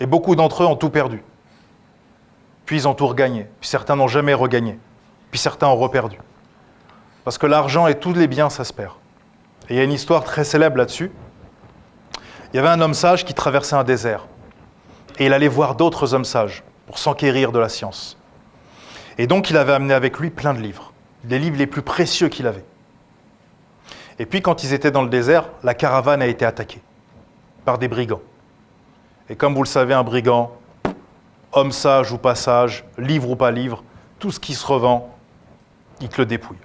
Speaker 1: Et beaucoup d'entre eux ont tout perdu. Puis ils ont tout regagné. Puis certains n'ont jamais regagné. Puis certains ont reperdu. Parce que l'argent et tous les biens, ça se perd. Et il y a une histoire très célèbre là-dessus. Il y avait un homme sage qui traversait un désert. Et il allait voir d'autres hommes sages pour s'enquérir de la science. Et donc, il avait amené avec lui plein de livres. Les livres les plus précieux qu'il avait. Et puis, quand ils étaient dans le désert, la caravane a été attaquée par des brigands. Et comme vous le savez, un brigand, homme sage ou pas sage, livre ou pas livre, tout ce qui se revend, il te le dépouille.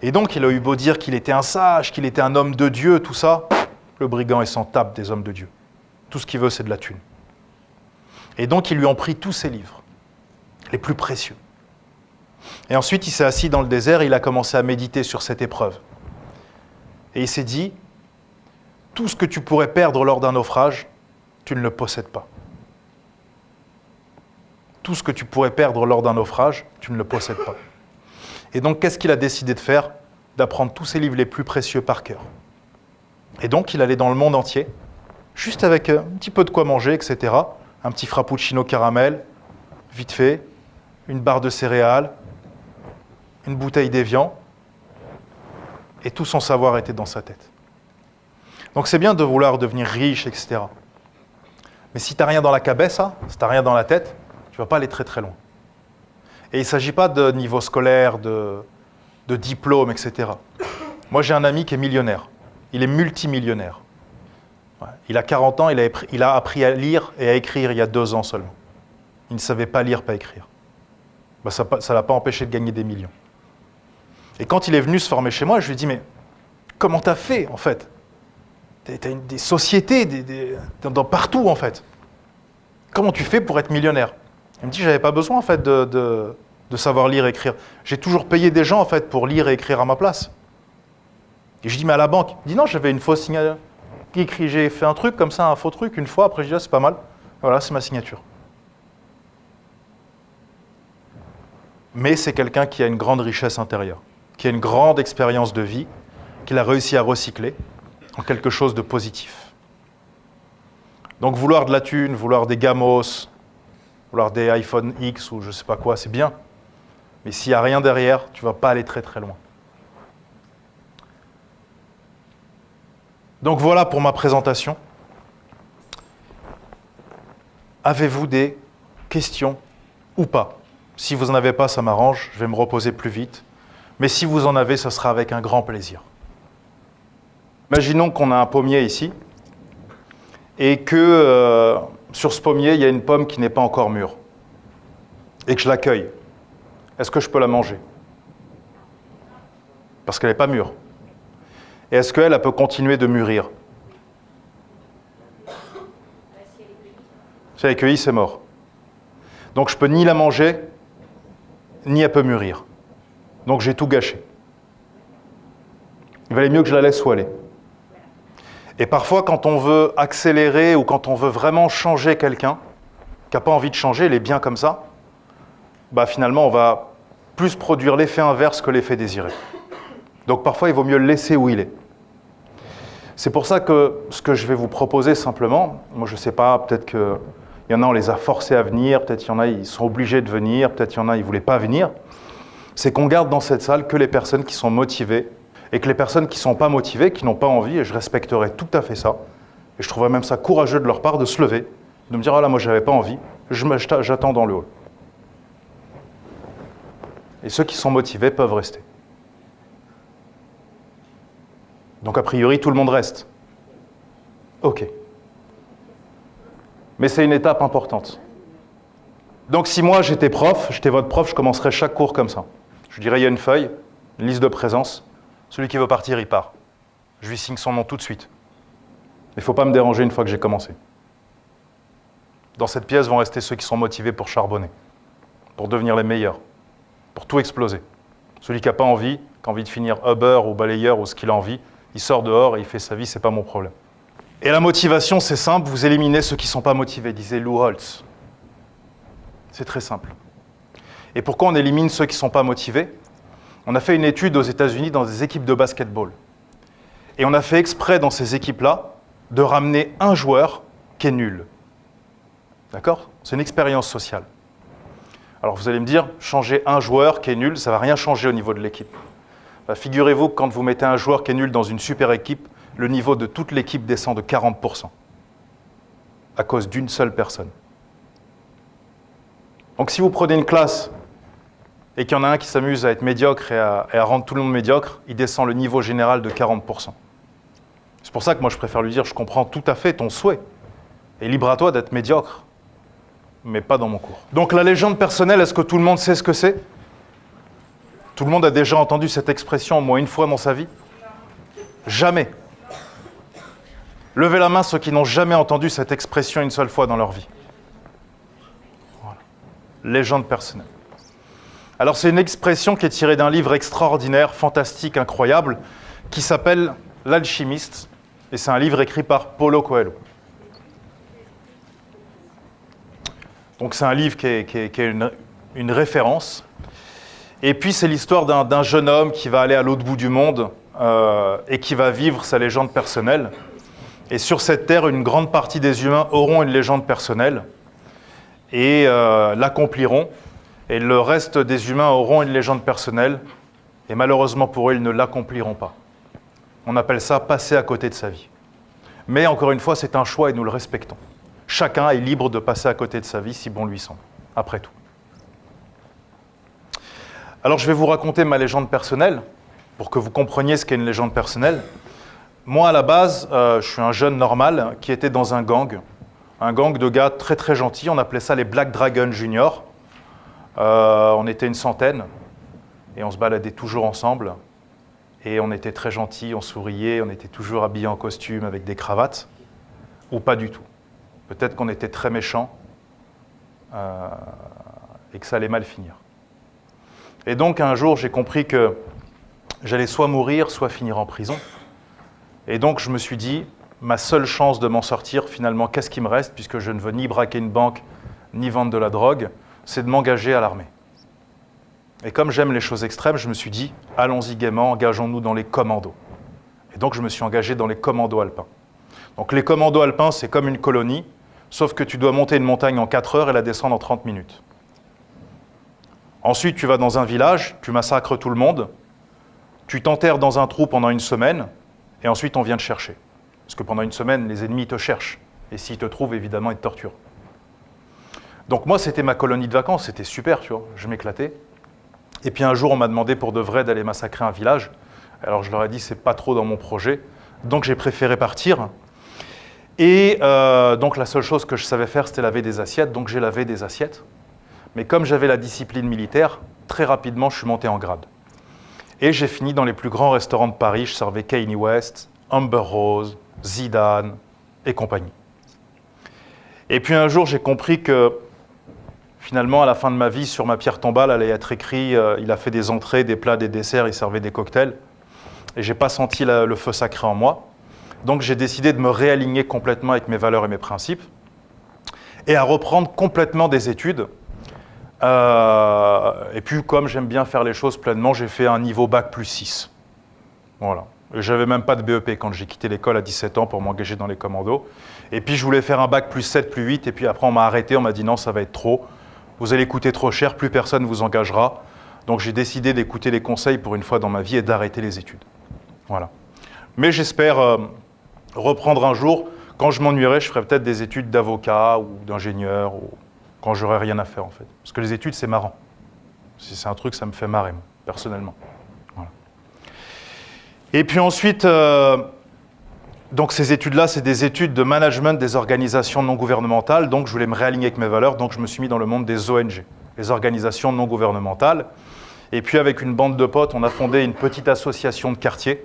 Speaker 1: Et donc, il a eu beau dire qu'il était un sage, qu'il était un homme de Dieu, tout ça, le brigand, il s'en tape des hommes de Dieu. Tout ce qu'il veut, c'est de la thune. Et donc, ils lui ont pris tous ses livres, les plus précieux. Et ensuite, il s'est assis dans le désert et il a commencé à méditer sur cette épreuve. Et il s'est dit, tout ce que tu pourrais perdre lors d'un naufrage, tu ne le possèdes pas. Tout ce que tu pourrais perdre lors d'un naufrage, tu ne le possèdes pas. Et donc, qu'est-ce qu'il a décidé de faire? D'apprendre tous ses livres les plus précieux par cœur. Et donc, il allait dans le monde entier, juste avec un petit peu de quoi manger, etc. Un petit frappuccino caramel, vite fait, une barre de céréales, une bouteille d'évian, et tout son savoir était dans sa tête. Donc c'est bien de vouloir devenir riche, etc. Mais si tu n'as rien dans la cabessa, si tu n'as rien dans la tête, tu ne vas pas aller très très loin. Et il ne s'agit pas de niveau scolaire, de diplôme, etc. Moi j'ai un ami qui est millionnaire. Il est multimillionnaire. Ouais. Il a 40 ans, il a appris à lire et à écrire il y a 2 ans seulement. Il ne savait pas lire, pas écrire. Ben, ça ne l'a pas empêché de gagner des millions. Et quand il est venu se former chez moi, je lui ai dit, mais comment tu as fait, en fait? Tu as des sociétés dans partout, en fait. Comment tu fais pour être millionnaire? Il me dit, j'avais pas besoin, en fait, de savoir lire et écrire. J'ai toujours payé des gens, en fait, pour lire et écrire à ma place. Et je dis, mais à la banque? Il dit, non, j'avais une fausse signature. J'ai fait un truc comme ça, un faux truc, une fois, après je dis, ah, c'est pas mal. Voilà, c'est ma signature. Mais c'est quelqu'un qui a une grande richesse intérieure, qui a une grande expérience de vie, qu'il a réussi à recycler en quelque chose de positif. Donc vouloir de la thune, vouloir des gamos, vouloir des iPhone X ou je ne sais pas quoi, c'est bien. Mais s'il n'y a rien derrière, tu ne vas pas aller très très loin. Donc voilà pour ma présentation. Avez-vous des questions ou pas? Si vous n'en avez pas, ça m'arrange, je vais me reposer plus vite. Mais si vous en avez, ce sera avec un grand plaisir. Imaginons qu'on a un pommier ici et que sur ce pommier, il y a une pomme qui n'est pas encore mûre et que je l'accueille. Est-ce que je peux la manger? Parce qu'elle n'est pas mûre. Et est-ce qu'elle peut continuer de mûrir? Si elle est cueillie, c'est mort. Donc je ne peux ni la manger, ni elle peut mûrir. Donc j'ai tout gâché. Il valait mieux que je la laisse où elle est. Et parfois, quand on veut accélérer ou quand on veut vraiment changer quelqu'un, qui n'a pas envie de changer, il est bien comme ça, bah finalement, on va plus produire l'effet inverse que l'effet désiré. Donc parfois, il vaut mieux le laisser où il est. C'est pour ça que ce que je vais vous proposer simplement, moi je ne sais pas, peut-être qu'il y en a, on les a forcés à venir, peut-être qu'il y en a, ils sont obligés de venir, peut-être qu'il y en a, ils ne voulaient pas venir, c'est qu'on garde dans cette salle que les personnes qui sont motivées et que les personnes qui ne sont pas motivées, qui n'ont pas envie, et je respecterai tout à fait ça, et je trouverais même ça courageux de leur part de se lever, de me dire « Ah là, moi je n'avais pas envie, j'attends dans le hall ». Et ceux qui sont motivés peuvent rester. Donc a priori, tout le monde reste. Ok. Mais c'est une étape importante. Donc si moi j'étais prof, j'étais votre prof, je commencerais chaque cours comme ça. Je dirais, il y a une feuille, une liste de présence. Celui qui veut partir, il part. Je lui signe son nom tout de suite. Il ne faut pas me déranger une fois que j'ai commencé. Dans cette pièce vont rester ceux qui sont motivés pour charbonner, pour devenir les meilleurs, pour tout exploser. Celui qui n'a pas envie, qui a envie de finir Uber ou balayeur ou ce qu'il a envie, il sort dehors et il fait sa vie, c'est pas mon problème. Et la motivation, c'est simple, vous éliminez ceux qui ne sont pas motivés, disait Lou Holtz. C'est très simple. Et pourquoi on élimine ceux qui ne sont pas motivés? On a fait une étude aux États-Unis dans des équipes de basketball. Et on a fait exprès dans ces équipes-là de ramener un joueur qui est nul. D'accord? C'est une expérience sociale. Alors vous allez me dire, changer un joueur qui est nul, ça ne va rien changer au niveau de l'équipe. Bah, figurez-vous que quand vous mettez un joueur qui est nul dans une super équipe, le niveau de toute l'équipe descend de 40% à cause d'une seule personne. Donc si vous prenez une classe et qu'il y en a un qui s'amuse à être médiocre et à rendre tout le monde médiocre, il descend le niveau général de 40%. C'est pour ça que moi je préfère lui dire, je comprends tout à fait ton souhait. Et libre à toi d'être médiocre, mais pas dans mon cours. Donc la légende personnelle, est-ce que tout le monde sait ce que c'est? Tout le monde a déjà entendu cette expression au moins une fois dans sa vie? Jamais. Levez la main ceux qui n'ont jamais entendu cette expression une seule fois dans leur vie. Voilà. Légende personnelle. Alors c'est une expression qui est tirée d'un livre extraordinaire, fantastique, incroyable, qui s'appelle L'Alchimiste, et c'est un livre écrit par Paulo Coelho. Donc c'est un livre qui est une référence. Et puis c'est l'histoire d'un jeune homme qui va aller à l'autre bout du monde et qui va vivre sa légende personnelle. Et sur cette terre, une grande partie des humains auront une légende personnelle et l'accompliront. Et le reste des humains auront une légende personnelle et malheureusement pour eux, ils ne l'accompliront pas. On appelle ça passer à côté de sa vie. Mais encore une fois, c'est un choix et nous le respectons. Chacun est libre de passer à côté de sa vie si bon lui semble, après tout. Alors je vais vous raconter ma légende personnelle pour que vous compreniez ce qu'est une légende personnelle. Moi, à la base, je suis un jeune normal qui était dans un gang de gars très très gentils. On appelait ça les Black Dragon Junior. On était une centaine et on se baladait toujours ensemble. Et on était très gentils, on souriait, on était toujours habillés en costume avec des cravates, ou pas du tout. Peut-être qu'on était très méchants et que ça allait mal finir. Et donc un jour, j'ai compris que j'allais soit mourir, soit finir en prison. Et donc je me suis dit, ma seule chance de m'en sortir, finalement, qu'est-ce qui me reste, puisque je ne veux ni braquer une banque, ni vendre de la drogue, c'est de m'engager à l'armée. Et comme j'aime les choses extrêmes, je me suis dit, allons-y gaiement, engageons-nous dans les commandos. Et donc je me suis engagé dans les commandos alpins. Donc les commandos alpins, c'est comme une colonie, sauf que tu dois monter une montagne en 4 heures et la descendre en 30 minutes. Ensuite, tu vas dans un village, tu massacres tout le monde, tu t'enterres dans un trou pendant une semaine, et ensuite on vient te chercher. Parce que pendant une semaine, les ennemis te cherchent. Et s'ils te trouvent, évidemment, ils te torturent. Donc moi, c'était ma colonie de vacances, c'était super, tu vois, je m'éclatais. Et puis un jour, on m'a demandé pour de vrai d'aller massacrer un village. Alors je leur ai dit, c'est pas trop dans mon projet. Donc j'ai préféré partir. Et donc la seule chose que je savais faire, c'était laver des assiettes. Donc j'ai lavé des assiettes. Mais comme j'avais la discipline militaire, très rapidement, je suis monté en grade. Et j'ai fini dans les plus grands restaurants de Paris. Je servais Kanye West, Amber Rose, Zidane et compagnie. Et puis un jour, j'ai compris que finalement, à la fin de ma vie, sur ma pierre tombale, allait être écrit il a fait des entrées, des plats, des desserts, il servait des cocktails. Et je n'ai pas senti le feu sacré en moi. Donc j'ai décidé de me réaligner complètement avec mes valeurs et mes principes et à reprendre complètement des études. Et puis, comme j'aime bien faire les choses pleinement, j'ai fait un niveau bac plus 6. Voilà. Je n'avais même pas de BEP quand j'ai quitté l'école à 17 ans pour m'engager dans les commandos. Et puis, je voulais faire un bac plus 7, plus 8. Et puis après, on m'a arrêté, on m'a dit non, ça va être trop. Vous allez coûter trop cher, plus personne ne vous engagera. Donc, j'ai décidé d'écouter les conseils pour une fois dans ma vie et d'arrêter les études. Voilà. Mais j'espère reprendre un jour. Quand je m'ennuierai, je ferai peut-être des études d'avocat ou d'ingénieur, ou quand j'aurai rien à faire, en fait. Parce que les études, c'est marrant. Si c'est un truc, ça me fait marrer, moi, personnellement. Voilà. Et puis ensuite, donc ces études-là, c'est des études de management des organisations non gouvernementales. Donc, je voulais me réaligner avec mes valeurs. Donc, je me suis mis dans le monde des ONG, les organisations non gouvernementales. Et puis, avec une bande de potes, on a fondé une petite association de quartier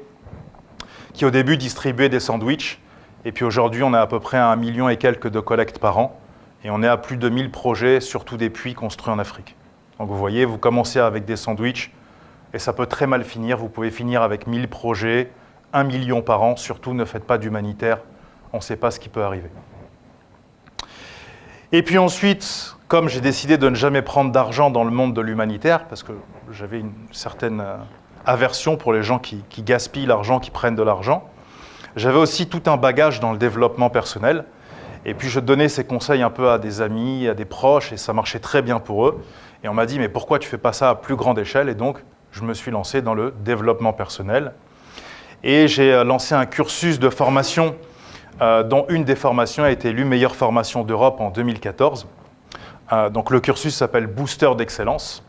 Speaker 1: qui, au début, distribuait des sandwichs. Et puis, aujourd'hui, on a à peu près 1 million et quelques de collectes par an. Et on est à plus de 1000 projets, surtout des puits construits en Afrique. Donc, vous voyez, vous commencez avec des sandwichs et ça peut très mal finir. Vous pouvez finir avec 1000 projets, 1 million par an. Surtout, ne faites pas d'humanitaire. On ne sait pas ce qui peut arriver. Et puis ensuite, comme j'ai décidé de ne jamais prendre d'argent dans le monde de l'humanitaire, parce que j'avais une certaine aversion pour les gens qui gaspillent l'argent, qui prennent de l'argent, j'avais aussi tout un bagage dans le développement personnel. Et puis je donnais ces conseils un peu à des amis, à des proches, et ça marchait très bien pour eux. Et on m'a dit, mais pourquoi tu ne fais pas ça à plus grande échelle? Et donc, je me suis lancé dans le développement personnel. Et j'ai lancé un cursus de formation dont une des formations a été élue meilleure formation d'Europe en 2014. Donc le cursus s'appelle Booster d'excellence.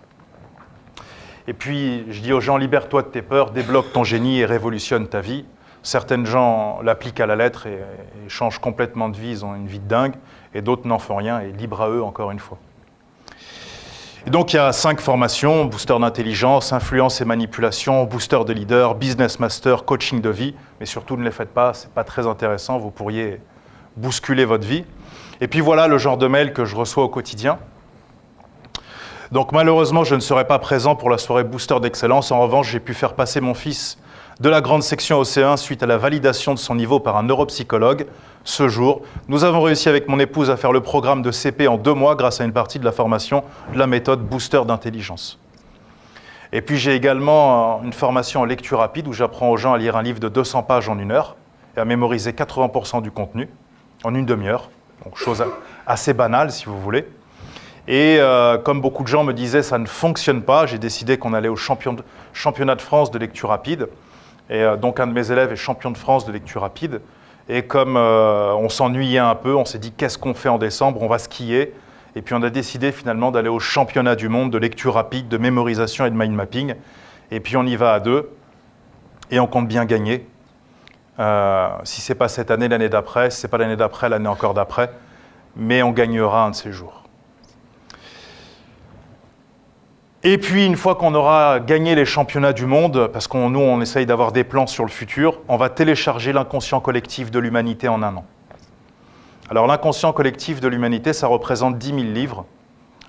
Speaker 1: Et puis je dis aux gens, libère-toi de tes peurs, débloque ton génie et révolutionne ta vie. Certaines gens l'appliquent à la lettre et changent complètement de vie, ils ont une vie de dingue, et d'autres n'en font rien, et libre à eux encore une fois. Et donc il y a 5 formations, booster d'intelligence, influence et manipulation, booster de leader, business master, coaching de vie, mais surtout ne les faites pas, c'est pas très intéressant, vous pourriez bousculer votre vie. Et puis voilà le genre de mail que je reçois au quotidien. Donc malheureusement, je ne serai pas présent pour la soirée booster d'excellence, en revanche, j'ai pu faire passer mon fils de la grande section OC1 suite à la validation de son niveau par un neuropsychologue. Ce jour, nous avons réussi avec mon épouse à faire le programme de CP en 2 mois grâce à une partie de la formation de la méthode Booster d'intelligence. Et puis j'ai également une formation en lecture rapide où j'apprends aux gens à lire un livre de 200 pages en 1 heure et à mémoriser 80% du contenu en une demi-heure. Donc chose assez banale si vous voulez. Et comme beaucoup de gens me disaient ça ne fonctionne pas, j'ai décidé qu'on allait au championnat de France de lecture rapide. Et donc un de mes élèves est champion de France de lecture rapide. Et comme on s'ennuyait un peu, on s'est dit qu'est-ce qu'on fait en décembre? On va skier. Et puis on a décidé finalement d'aller au championnat du monde de lecture rapide, de mémorisation et de mind mapping. Et puis on y va à 2 et on compte bien gagner. Si ce n'est pas cette année, l'année d'après. Si ce n'est pas l'année d'après, l'année encore d'après. Mais on gagnera un de ces jours. Et puis, une fois qu'on aura gagné les championnats du monde, parce qu'on nous, on essaye d'avoir des plans sur le futur, on va télécharger l'inconscient collectif de l'humanité en 1 an. Alors, l'inconscient collectif de l'humanité, ça représente 10 000 livres.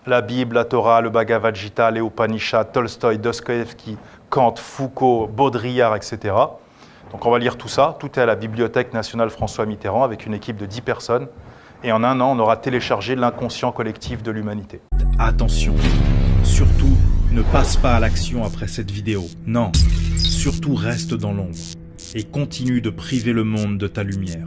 Speaker 1: La Bible, la Torah, le Bhagavad Gita, les Upanishads, Tolstoï, Dostoïevski, Kant, Foucault, Baudrillard, etc. Donc, on va lire tout ça. Tout est à la Bibliothèque nationale François Mitterrand avec une équipe de 10 personnes. Et en 1 an, on aura téléchargé l'inconscient collectif de l'humanité.
Speaker 2: Attention, surtout, ne passe pas à l'action après cette vidéo. Non, surtout reste dans l'ombre et continue de priver le monde de ta lumière.